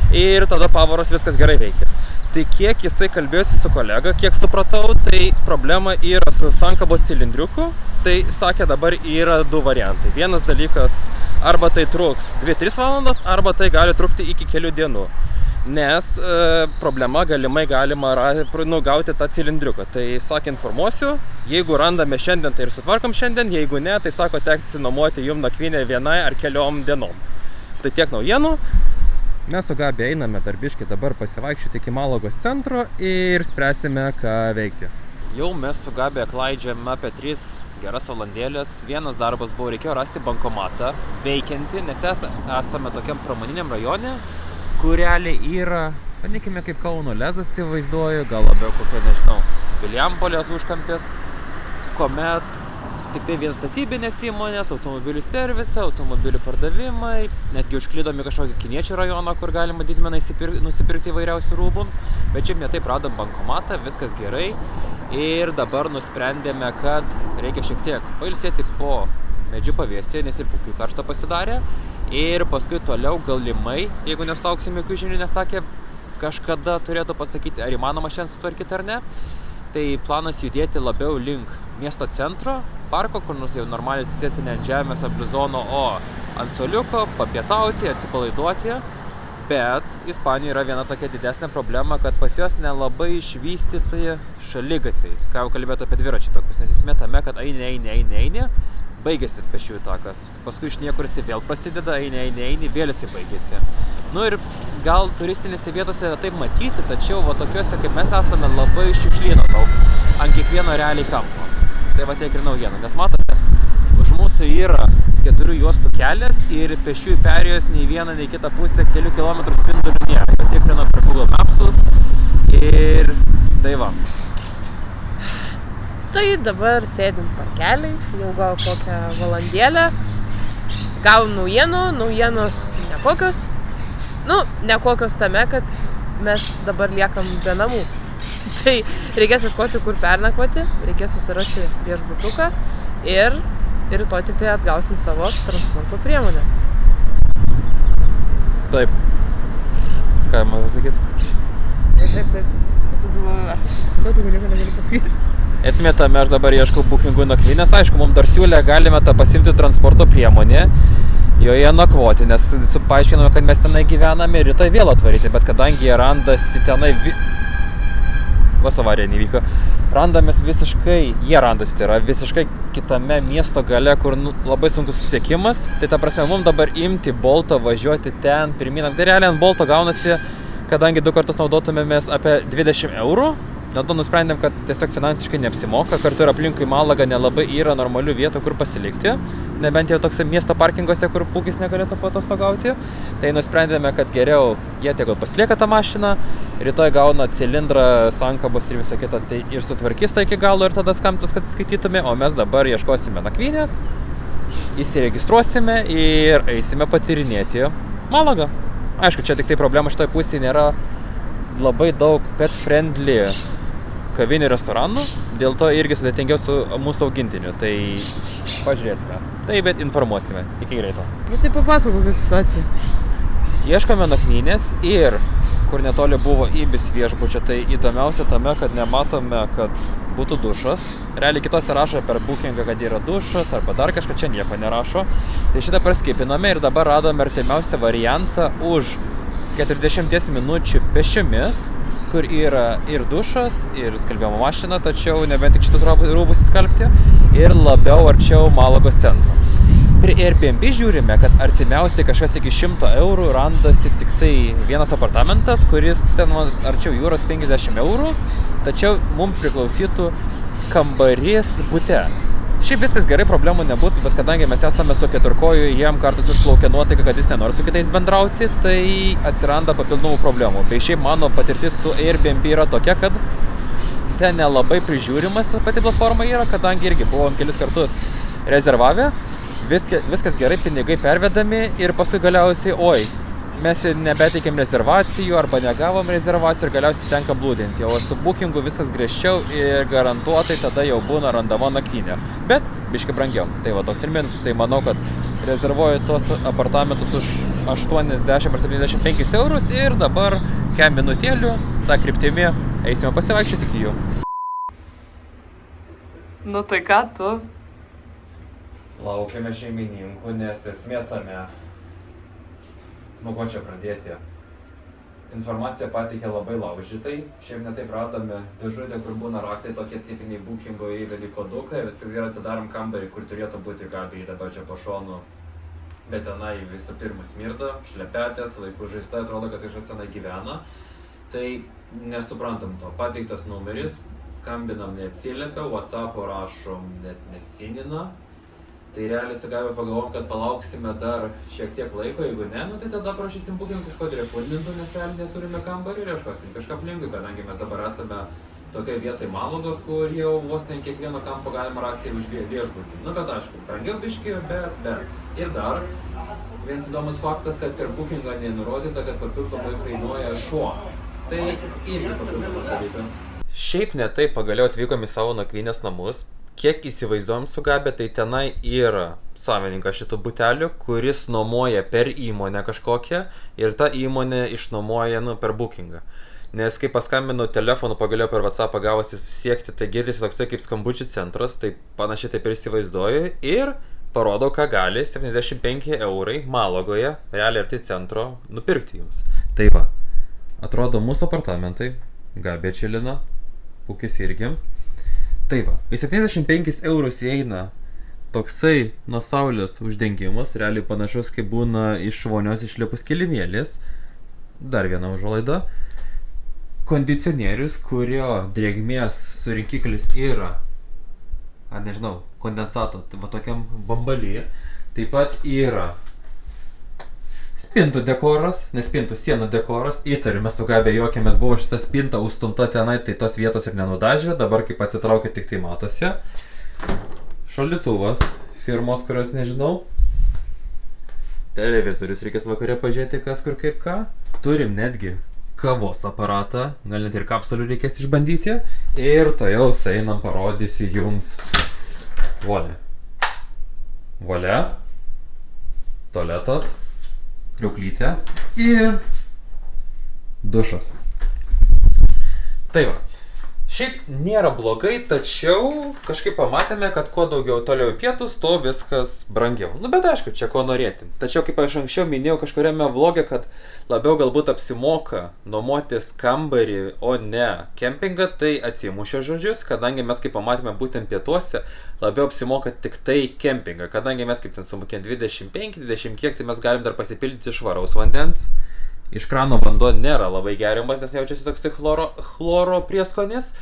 ir tada pavaros viskas gerai veikia. Tai kiek jisai kalbėjosi su kolega, kiek supratau, tai problema yra su sankabos cilindriuku, tai sakė dabar yra 2 variantai. Vienas dalykas, arba tai truks 2-3 valandas, arba tai gali trukti iki kelių dienų. Nes problema galimai galima gauti tą cilindriuką. Tai sakė, informuosiu, jeigu randame šiandien, tai ir sutvarkom šiandien, jeigu ne, tai sako, teks nuomoti jum nakvynę vienai ar keliom dienom. Tai tiek naujienų. Mes su Gabi einame darbiškai dabar pasivaikščioti iki Malagos centro ir spręsime, ką veikti. Jau mes su Gabi klaidžiame apie 3 geras valandėlės. Vienas darbas buvo, reikėjo rasti bankomatą veikiantį, nes esame tokiam pramoniniam rajone, kur realiai yra, vadinkim, kaip Kauno Lezas įsivaizduoju, gal labiau kokia, nežinau, Vilijampolės užkampės, kuomet tik tai vien statybinės įmonės, automobilių servisai, automobilių pardavimai, netgi užklydom į kažkokį kiniečių rajoną, kur galima didmeną nusipirkti įvairiausių rūbų, bet čia mes taip radom bankomatą, viskas gerai ir dabar nusprendėme, kad reikia šiek tiek pailsėti po medžių pavėsyje, nes ir puikiai karšta pasidarė. Ir paskui toliau galimai, jeigu nesauksim jokių žinių, nesakė, kažkada turėtų pasakyti, ar įmanoma šiandien sutvarkyti ar ne. Tai planas judėti labiau link miesto centro, parko, kur nors jau normaliai atsisėsti ne ant žemės, ant blizono, o ant suoliuko, papietauti, atsipalaiduoti. Bet Ispanijoje yra viena tokia didesnė problema, kad pas juos nelabai išvystyti šaligatviai. Ką jau kalbėtų apie dviračių takus, nes esmė tame, kad eini, baigėsi pėsčiųjų takas. Paskui iš niekur jisai vėl prasideda, eini, vėl jisai baigėsi. Ir gal turistinėse vietose taip matyti, tačiau tokiuose kaip mes esame labai šiukšlyno daug ant kiekvieno realiai kampo. Tai tiek ir naujiena, nes matote, už mūsų yra 4 juostų kelias ir pėsčiųjų perėjos nei vieną, nei kitą pusę kelių kilometrų spindulių nėra. Patikrino per Google Mapsus ir tai va. Tai dabar sėdim parkeliai, jau gal kokią valandėlę. Gavom naujienos nekokios. Nekokios tame, kad mes dabar liekam be namų. Tai reikės ieškoti, kur pernakvoti, reikės susirasti viešbutuką ir rytoj tik tai atgausim savo transporto priemonę. Taip. Ką man pasakyti? Taip. Aš pasakau, tu nieko negaliu pasakyti. Esmė tame, aš dabar ieškau bookingų nakvynės. Aišku, mums dar siūlė, galime tą pasimti transporto priemonę, joje nakvoti, nes paaiškinome, kad mes tenai gyvename ir rytoj vėl atvaryti, bet kadangi jie randasi tenai... Vos avarija nevyko. Randamės visiškai, jie randasi, tai yra visiškai kitame miesto gale, kur labai sunkus susiekimas. Tai ta prasme, mums dabar imti Boltą, važiuoti ten, pirmyn. Tai realiai ant Bolto gaunasi, kadangi 2 kartus naudotumėmės apie 20 eurų. Dėl to nusprendėm, kad tiesiog finansiškai neapsimoka. Kartu ir aplinkui Malagą nelabai yra normalių vietų, kur pasilikti. Nebent jau toks miesto parkinguose, kur pūkis negalėtų patostogauti. Tai nusprendėme, kad geriau jie tegul pasilieka tą mašiną. Rytoj gauna cilindrą, sankabos ir visą kitą, tai ir sutvarkys tai iki galo ir tada skambintas, kad skaitytume. O mes dabar ieškosime nakvynės, įsiregistruosime ir eisime patyrinėti Malagą. Aišku, čia tik tai problema šitoj pusėje nėra labai daug pet-friendly kavinių restoranų, dėl to irgi sudėtingiau su mūsų augintiniu, tai pažiūrėsime. Tai bet informuosime. Iki greito. Bet tai papasakok, kokia situacija. Ieškome nakvynės ir kur netoli buvo Ibis viešbučio, tai įdomiausia tame, kad nematome, kad būtų dušas. Realiai kitose rašo per bookingą, kad yra dušas arba dar kažką, čia nieko nerašo. Tai šitą praskipiname ir dabar radome artimiausią variantą už 40 minučių pešiomis, kur yra ir dušas, ir skalbimo mašina, tačiau nebent tik šitus rūbus skalbti, ir labiau arčiau Malagos centro. Prie Airbnb žiūrime, kad artimiausiai kažkas iki 100 eurų randasi tik tai vienas apartamentas, kuris ten arčiau jūros 50 eurų, tačiau mums priklausytų kambarys bute. Šiaip viskas gerai, problemų nebūtų, bet kadangi mes esame su keturkoju, jiem kartais užplaukia nuotaika, kad jis nenori su kitais bendrauti, tai atsiranda papildomų problemų. Bei šiaip mano patirtis su Airbnb yra tokia, kad ten nelabai prižiūrimas ta pati platforma yra, kadangi irgi buvom kelis kartus rezervavę, viskas gerai, pinigai pervedami ir paskui galiausiai, mes nebeteikėm rezervacijų arba negavom rezervacijų ir galiausiai tenka blūdinti. O su bookingu viskas griežčiau ir garantuotai tada jau būna randama nakvynė. Bet biškai brangiau. Tai va toks ir minusas. Tai manau, kad rezervuoju tuos apartamentus už 80 ar 75 eurus ir dabar kem minutėlių tą kryptimį eisime pasivaikščioti iki jų. Nu tai ką tu? Laukiame šeimininkų, nes esmė tame. Nuo ko čia pradėti? Informaciją pateikė labai laužytai. Šiaip netaip radome dėžutę, kur būna raktai tokie tipiniai bookingo, įvedi koduką, viskas gerai, atsidarom kambarį, kur turėtų būti gabiai dabar čia po šonu. Bet tenai visų pirma smirda, šlepetės, vaikų žaista, atrodo, kad kažkas tenai gyvena. Tai nesuprantam to. Pateiktas numeris, skambinam neatsiliepia, WhatsApp'o rašom net nesinina. Tai realiai sugavę pagalvom, kad palauksime dar šiek tiek laiko, jeigu ne, tai tada prašysim bookingų, kad refundintų, nes realiai neturime kambarį ir ieškosim kažką aplinkui, kadangi mes dabar esame tokioje vietoje Malagos, kur jau vos ne kiekvieno kampo galima rasti už viešbutį. Nu bet aišku, brangiau biškį, bet. Ir dar vienas įdomus faktas, kad per bookingą nenurodyta, kad papildomai kainuoja šuo. Tai irgi papildomas dalykas. Šiaip ne taip, pagaliau atvykom į savo nakvynės namus. Kiek įsivaizduojam su Gabe, tai tenai yra savininkas šitų butelių, kuris nuomoja per įmonę kažkokią ir ta įmonė išnuomoja per bookingą. Nes kai paskambinu telefonu, pagaliau per WhatsApp'ą gavosi susisiekti, tai girdisi toksai kaip skambučių centras, tai panašiai taip ir įsivaizduoju ir parodau, ką gali 75 eurai Malagoje, realiai arti centro, nupirkti jums. Tai va, atrodo mūsų apartamentai, Gabė čilina, Pukis irgi. Tai va, į 75 eurus įeina toksai nuo saulės uždengimas, realiai panašus kaip būna iš vonios išlipus kilimėlis. Dar viena užuolaida. Kondicionierius, kurio drėgmės surinkiklis yra, ar nežinau, kondensato, va tokiam bambaly. Taip pat yra spintų dekoras, ne spintų, sienų dekoras. Įtarime su Gabė juokėmės, buvo šita spinta užstumta tenai, tai tos vietos ir nenudažė. Dabar kaip atsitraukia, tik tai matosi. Šaldytuvas, firmos, kurios nežinau. Televizorius, reikės vakare pažiūrėti, kas kur kaip ką. Turim netgi kavos aparatą, gal net ir kapsulių reikės išbandyti. Ir to jau einam, parodysiu jums. Volia. Tualetas. Kriauklytė ir dušas. Tai va, Šiaip nėra blogai, tačiau kažkaip pamatėme, kad kuo daugiau toliau į pietus, to viskas brangiau. Nu, bet aišku, čia ko norėti. Tačiau, kaip aš anksčiau minėjau kažkuriame vloge, kad labiau galbūt apsimoka nuomotis kambarį, o ne kempingą, tai atsimušė žodžius, kadangi mes, kaip pamatėme, būtent pietuose labiau apsimoka tik tai kempingą. Kadangi mes kaip ten sumokėm 25-20 kiek, tai mes galim dar pasipildyti švaraus vandens. Iš krano vanduo nėra labai geriamas, nes jaučiasi toksai chloro prieskonis.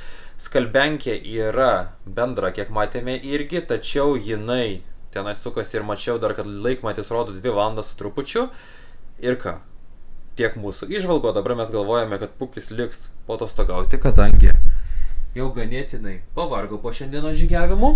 Skalbenkė yra bendra, kiek matėme irgi, tačiau jinai tenai sukosi ir mačiau dar, kad laikmatis rodo 2 valandas su trupučiu. Ir ką? Tiek mūsų įžvalgo, dabar mes galvojame, kad Pukis liks paatostogauti, kadangi jau ganėtinai pavargo po šiandienos žygiavimų.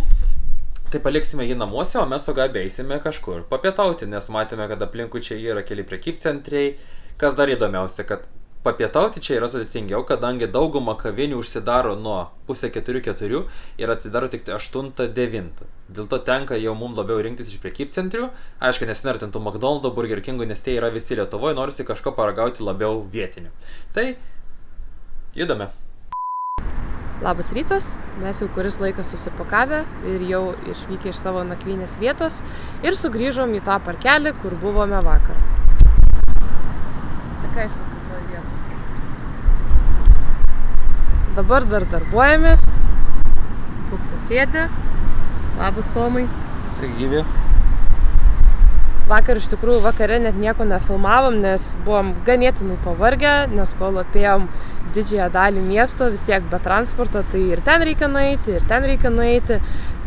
Tai paliksime jį namuose, o mes su Gabi eisime kažkur papietauti, nes matėme, kad aplinkui čia yra keli prekybcentriai. Kas dar įdomiausia, kad papietauti čia yra sudėtingiau, kadangi dauguma kavinių užsidaro nuo 3:30 ir atsidaro tik 8-9. Dėl to tenka jau mums labiau rinktis iš prekybcentrių. Aišku, nesinori ten tų McDonald's, Burger Kingų, nes tai yra visi Lietuvoje, norisi kažko paragauti labiau vietinių. Tai judame. Labas rytas, mes jau kuris laikas susipakavę ir jau išvykę iš savo nakvynės vietos ir sugrįžom į tą parkelį, kur buvome vakar. Tik aišku, kitoje vietoje. Dabar dar darbuojamės. Fuksas sėdė. Labas, Tomai. Sveiki, gyvi. Vakar iš tikrųjų vakare net nieko nefilmavom, nes buvom ganėtinai pavargę, nes kol apėjom didžiąją dalį miesto, vis tiek be transporto, tai ir ten reikia nueiti.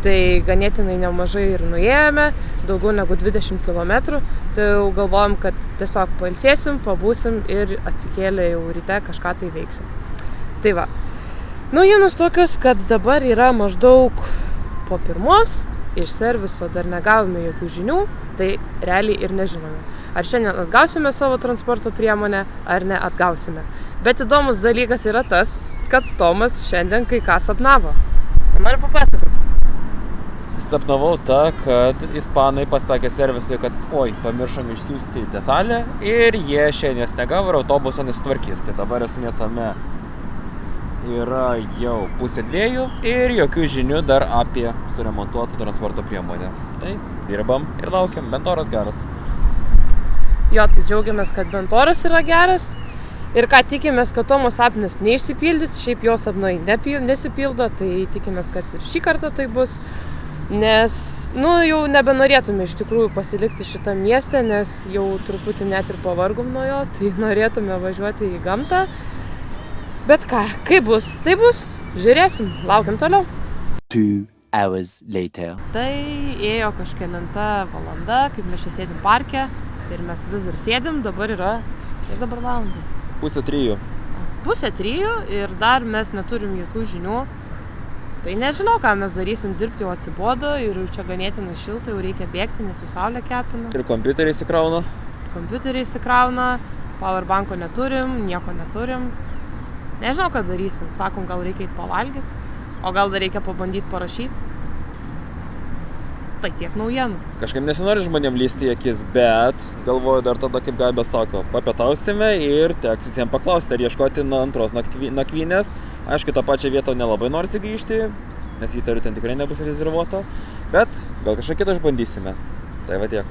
Tai ganėtinai nemažai ir nuėjome, daugiau negu 20 km. Tai jau galvojom, kad tiesiog pailsėsim, pabūsim ir atsikėlę jau ryte kažką tai veiksim. Tai va. Naujienos tokios, kad dabar yra maždaug po 1, iš serviso dar negavome jokių žinių, tai realiai ir nežinome. Ar šiandien atgausime savo transporto priemonę, ar neatgausime. Bet įdomus dalykas yra tas, kad Tomas šiandien kai ką sapnavo. Noriu papasakoti. Sapnavau tą, kad ispanai pasakė servisui, kad oi, pamiršom išsiųsti detalę ir jie šiandien negavo ir autobuso nesutvarkys. Tai dabar esmė tame yra jau 1:30 ir jokių žinių dar apie suremontuotą transporto priemonę. Tai dirbam ir laukiam, bent oras geras. Jo, tai džiaugiamės, kad bent oras yra geras. Ir ką tikimės, kad Tomo sapnas neišsipildys, šiaip jo sapnai nesipildo, tai tikimės, kad ir šį kartą tai bus. Nes, jau nebenorėtume iš tikrųjų pasilikti šitam mieste, nes jau truputį net ir pavargom nuo jo, tai norėtume važiuoti į gamtą. Bet ką, kaip bus, tai bus. Žiūrėsim, laukiam toliau. 2 hours later. Tai ėjo kažkelinta valanda, kaip mes čia sėdim parke ir mes vis dar sėdim, dabar yra, kiek dabar valandų? 2:30. 2:30 ir dar mes neturim jokių žinių. Tai nežinau, ką mes darysim, dirbti jau atsibodo ir jau čia ganėtinai šilta, jau reikia bėgti, nes jau saulė kepina. Ir kompiuteriai įsikrauna. Kompiuteriai įsikrauna, powerbanko neturim, nieko neturim. Nežinau, ką darysim, sakom, gal reikia eit pavalgyti, o gal dar reikia pabandyti parašyti. Tai tiek naujienų. Kažkaip nesinori žmonėm lysti į akis, bet galvoju dar tada, kaip Gabė sako, papietausime ir teks visiems paklausti, ar ieškoti antros nakvynės. Aišku, tą pačią vietą nelabai norisi grįžti, nes įtariu, ten tikrai nebus rezervuota, bet gal kažką kitą išbandysime. Tai va tiek.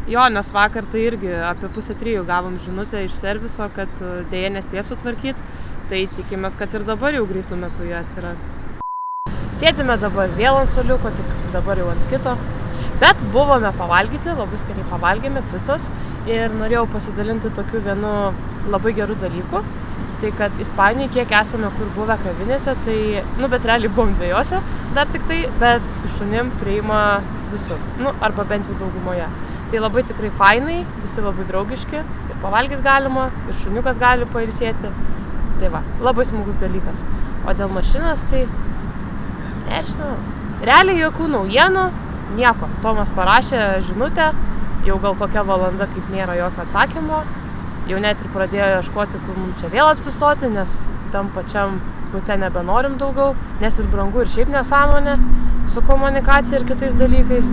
Jo, nes vakar tai irgi apie 2:30 gavom žinutę iš serviso, kad dėja nespės sutvarkyti, tai tikimės, kad ir dabar jau greitų metų jie atsiras. Sėdime dabar vėl ant suoliuko, tik dabar jau ant kito. Bet buvome pavalgyti, labai skaniai pavalgėme picos ir norėjau pasidalinti tokiu vienu labai geru dalyku. Tai kad Ispanijoje, kiek esame kur buvę kavinėse, tai, bet realiai buvom 2 dar tik tai, bet su šunim priima visur, arba bent jau daugumoje. Tai labai tikrai fainai, visi labai draugiški ir pavalgyti galima, ir šuniukas gali pailsėti. Tai va, labai smagus dalykas. O dėl mašinos, tai nežinau. Realiai jokių naujienų, nieko. Tomas parašė žinutę, jau gal kokia valanda, kaip nėra jokio atsakymo. Jau net ir pradėjo ieškoti, kur mums čia vėl apsistoti, nes tam pačiam bute nebenorim daugiau, nes ir brangu ir šiaip nesąmonė su komunikacija ir kitais dalykais.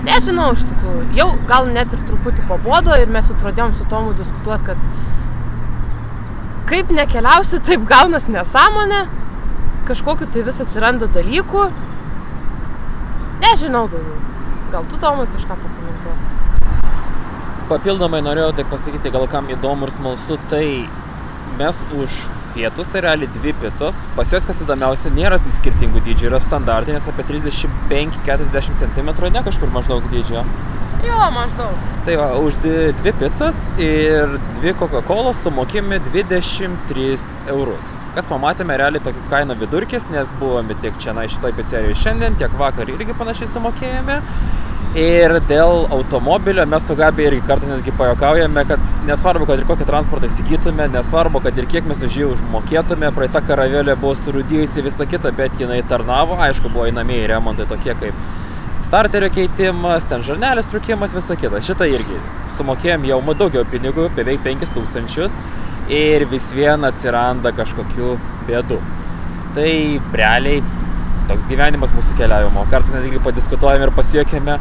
Nežinau iš tikrųjų. Jau gal net ir truputį pabodo ir mes jau pradėjom su Tomu diskutuoti, kad kaip nekeliausi, taip gaunas nesąmonė, kažkokiu tai vis atsiranda dalykų. Nežinau daugiau. Gal tu, Tomai, kažką pakomentuosi? Papildomai norėjau tik pasakyti, gal kam įdomu ir smalsu, tai mes už pietus, tai realiai 2 picos. Pas jos, kas įdomiausia, nėra skirtingų dydžių, yra standartinės apie 35-40 cm, ne kažkur maždaug dydžio. Jo, maždaug. Tai va, už 2 picas ir 2 Coca-Cola sumokėme 23 eurus. Kas pamatėme realiai tokį kainą vidurkis, nes buvome tiek čia šitoj pizzerijoje šiandien, tiek vakar irgi panašiai sumokėjome. Ir dėl automobilio mes su Gabi irgi kartais netgi pajuokaujame, kad nesvarbu, kad ir kokį transportą įsigytume, nesvarbu, kad ir kiek mes už jį užmokėtume, praeita karavelė buvo surūdijusi visą kitą, bet jinai tarnavo, aišku, buvo einamieji remontai tokie kaip starterio keitimas, ten žarnelės trukimas, visa kita. Šitą irgi sumokėjom jau daugiau pinigų, beveik 5000 ir vis vien atsiranda kažkokių bėdų. Tai realiai toks gyvenimas mūsų keliavimo. Kartais netgi padiskutuojame ir pasiekėme,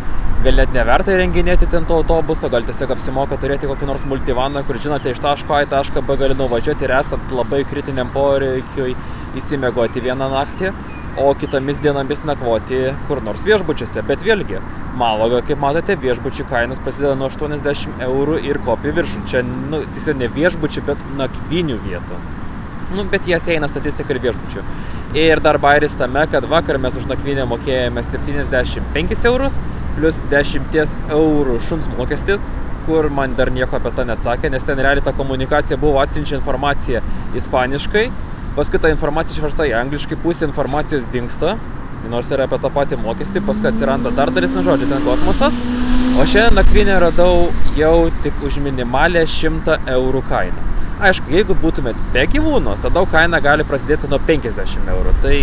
gal net neverta įrenginėti ten to autobuso, gal tiesiog apsimoka turėti kokį nors multivaną, kur žinote, iš taško A į tašką B gali nuvažiuoti ir esant labai kritiniam poreikiui įsimiegoti vieną naktį, o kitomis dienomis nakvoti kur nors viešbučiuose. Bet vėlgi, Malaga, kaip matote, viešbučių kainos prasideda nuo 80 eurų ir kopia viršų. Čia, tiesiog ne viešbučių, bet nakvinių vietų. Bet jas eina statistika ir viešbučių. Ir dar bairis tame, kad vakar mes už nakvynę mokėjome 75 eurus, plus 10 eurų šuns mokestis, kur man dar nieko apie tą neatsakė, nes ten realiai ta komunikacija buvo atsiunčia informaciją ispaniškai, paskui ta informacija išversta į angliškai, pusė informacijos dingsta, nors yra apie tą patį mokestį, paskui atsiranda dar dalis, žodžiu, ten kosmosas, o šiandien nakvynę radau jau tik už minimalę 100 eurų kainą. Aišku, jeigu būtumėt be gyvūno, tada kaina gali prasidėti nuo 50 eurų. Tai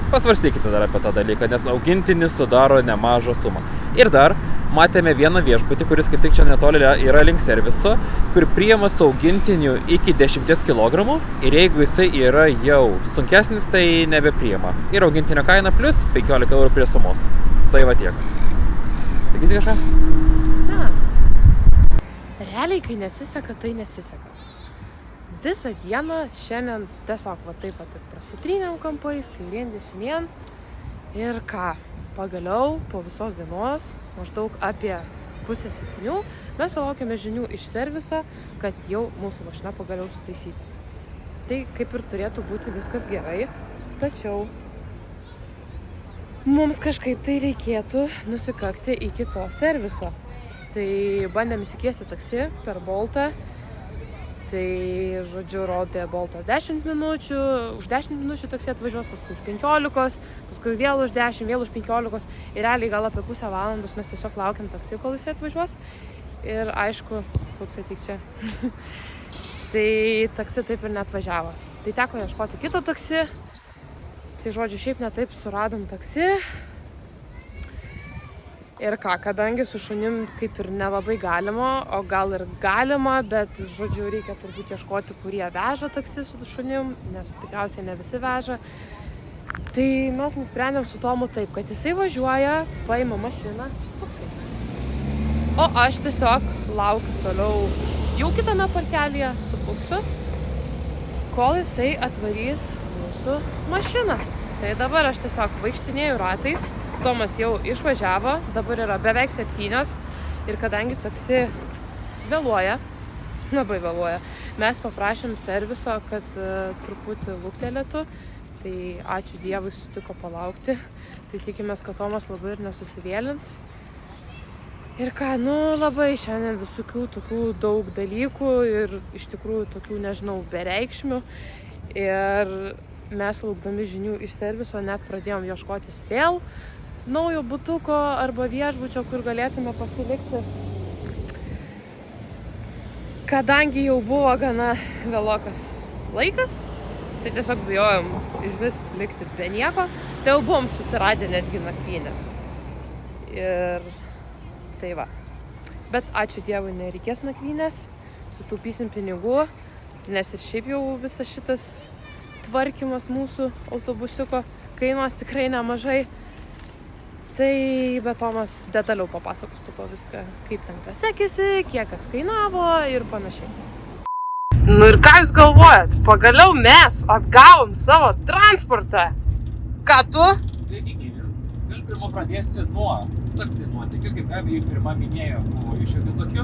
pasvarstykite dar apie tą dalyką, nes augintinis sudaro nemažą sumą. Ir dar matėme vieną viešbutį, kuris kaip tik čia netoli yra link serviso, kur priima su augintiniu iki 10 kg ir jeigu jisai yra jau sunkesnis, tai nebepriima. Ir augintinio kaina plus 15 eurų prie sumos. Tai va tiek. Sakysi kažką? Realiai, kai nesiseka, tai nesiseka. Visą dieną šiandien tiesiog va taip prasitrynėm kampais, kairien, dešinien. Ir ką, pagaliau po visos dienos, maždaug apie 6:30, mes sulaukėme žinių iš serviso, kad jau mūsų mašina pagaliau sutaisyti. Tai kaip ir turėtų būti viskas gerai, tačiau mums kažkaip tai reikėtų nusikakti iki to serviso. Tai bandėm įsikviesti taksi per Boltą. Tai, žodžiu, rodė Boltas 10 minučių, už 10 minučių taksi atvažiuos, paskui už 15, paskui vėl už 10, vėl už 15 ir realiai gal apie pusę valandos mes tiesiog laukiam taksi, kol jis atvažiuos. Ir aišku, fuksai tik čia. Tai taksi taip ir neatvažiavo. Tai teko ieškoti kito taksi. Tai, žodžiu, šiaip ne taip suradom taksi. Ir ką, kadangi su šunim kaip ir nelabai galima, o gal ir galima, bet, žodžiu, reikia turbūt ieškoti, kurie veža taksi su šunim, nes tikriausiai ne visi veža. Tai mes nusprendėm su Tomu taip, kad jisai važiuoja, paima mašiną, o aš tiesiog laukiu toliau jau kitame parkelyje su Fuksu, kol jisai atvarys mūsų mašiną. Tai dabar aš tiesiog vaikštinėju ratais. Tomas jau išvažiavo, dabar yra beveik 7 ir kadangi taksi vėluoja, labai vėluoja, mes paprašėm serviso, kad truputį luktelėtų, tai ačiū Dievui sutiko palaukti, tai tikimės, kad Tomas labai ir nesusivėlins. Ir ką, labai šiandien visokių tokių daug dalykų ir iš tikrųjų tokių, nežinau, bereikšmių ir mes laukdami žinių iš serviso net pradėjom ieškotis vėl naujo butuko arba viešbučio, kur galėtume pasilikti. Kadangi jau buvo gana vėlokas laikas, tai tiesiog bijojom iš vis likti be nieko, tai jau buvom susiradę netgi nakvynę. Ir tai va. Bet ačiū Dievui nereikės nakvynės, sutaupysim pinigų, nes ir šiaip jau visas šitas tvarkymas mūsų autobusiuko kainuos tikrai nemažai. Tai bet Tomas detaliau papasakos po to viską, kaip ten kas sekėsi, kiek kas kainavo ir panašiai. Nu ir ką jūs galvojat? Pagaliau mes atgavom savo transportą. Ką tu? Sveiki, gyvi. Gal pirmą pradėsiu nuo taksi nuotykių, kaip Gabija pirmą minėjo, buvo iš jokių tokių.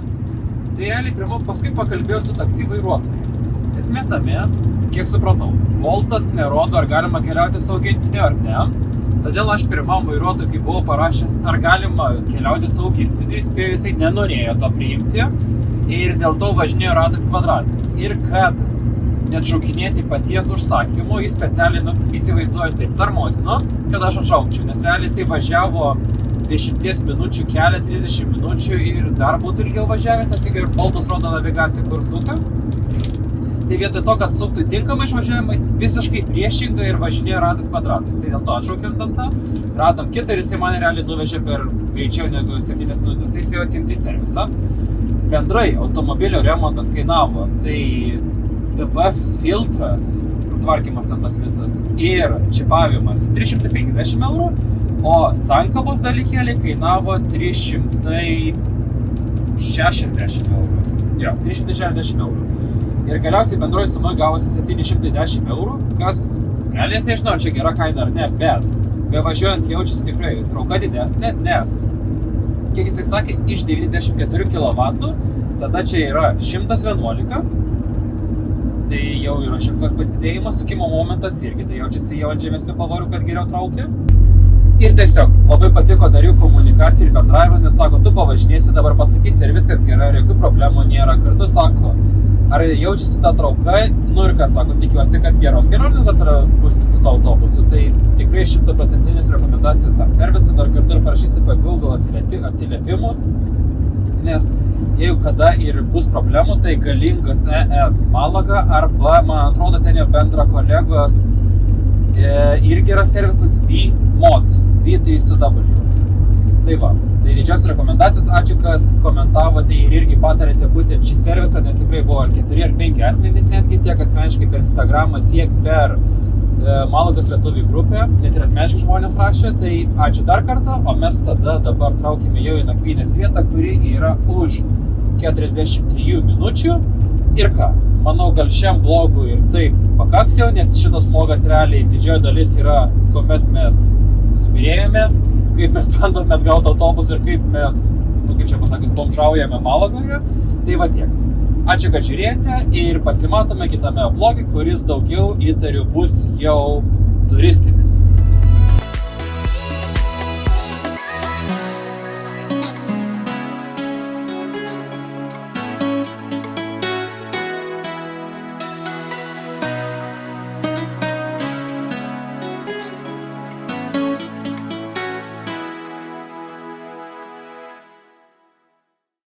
Tai realiai pirmą paskui pakalbėjau su taksi vairuotoju. Esmė tame, kiek supratau, Voltas nerodo, ar galima keliauti su augintiniu ar ne. Todėl aš pirmam vairuotojui, kai buvau parašęs, ar galima keliauti su augintiniu, spėjau, jisai nenorėjo to priimti ir dėl to važinėjo ratais kvadratais. Ir kad neatšaukinėti paties užsakymo, jis specialiai įsivaizduoja taip tarmosino, kad aš atšaukčiau, nes realiai jisai važiavo 10 minučių kelią, 30 minučių ir dar būtų ilgiau važiavęs, nes jeigu ir Boltas rodo navigaciją, kur suka. Tai vietoj to, kad suktų tinkamai išvažiavimais, visiškai priešingai ir važinėjo ratais kvadratais. Tai dėl to atšaukėm tą, radom kitą ir jisai mane realiai nuvežė per greičiau negu 7 minutės. Tai spėjau atsimti į servisą. Bendrai automobilio remontas kainavo, tai DB filtras, tvarkymas ten tas visas, ir čipavimas 350 eurų, o sankabos dalykėliai kainavo 360 eurų. Jo, 360 eurų. Ir galiausiai bendroji suma gavosi 710 eurų, kas, realiai tai žinau, čia gera kaina ar ne, bet bevažiuojant jaučiasi tikrai trauka didesnė, nes, kiek jisai sakė, iš 94 kW, tada čia yra 111, tai jau yra šiek tiek padidėjimas, sukimo momentas irgi, tai jaučiasi jau ant žemesnių pavarų, kad geriau traukia. Ir tiesiog labai patiko dar jų komunikacija ir bendravimas, nes sako, tu pavažinėsi, dabar pasakysi ir viskas gerai, ir jokių problemų nėra. Kartu sako, ar jaučiasi ta trauka, nu ir kas sako, tikiuosi, kad geros kelionės dar bus su to autobusu. Tai tikrai 100% rekomendacijos tam servisui, dar kartu ir parašysi apie Google atsiliepimus, nes jeigu kada ir bus problemų, tai galingas ES Malaga arba, man atrodo, ten jau bendra kolegos irgi yra servisas V-Mods, V tai su W. Tai va, tai didžiausios rekomendacijos, ačiū, kas komentavote ir irgi patarėte būtent šį servisą, nes tikrai buvo ar 4 ar 5 asmenys netgi, tiek asmeniškai per Instagramą, tiek per Malagos lietuvių grupę, net ir asmeniškai žmonės rašė, tai ačiū dar kartą, o mes tada dabar traukime jau į nakvynės vietą, kuri yra už 43 minučių. Ir ką, manau, gal šiam vlogui ir taip pakaks jau, nes šitas vlogas realiai didžioji dalis yra, kuomet mes subirėjome, kaip mes bandome atgauti autobusą ir kaip mes, kaip čia pasakyti, bomžaujame Malagoje. Tai va tiek. Ačiū, kad žiūrėjote ir pasimatome kitame vlogui, kuris daugiau įtariu bus jau turistinis.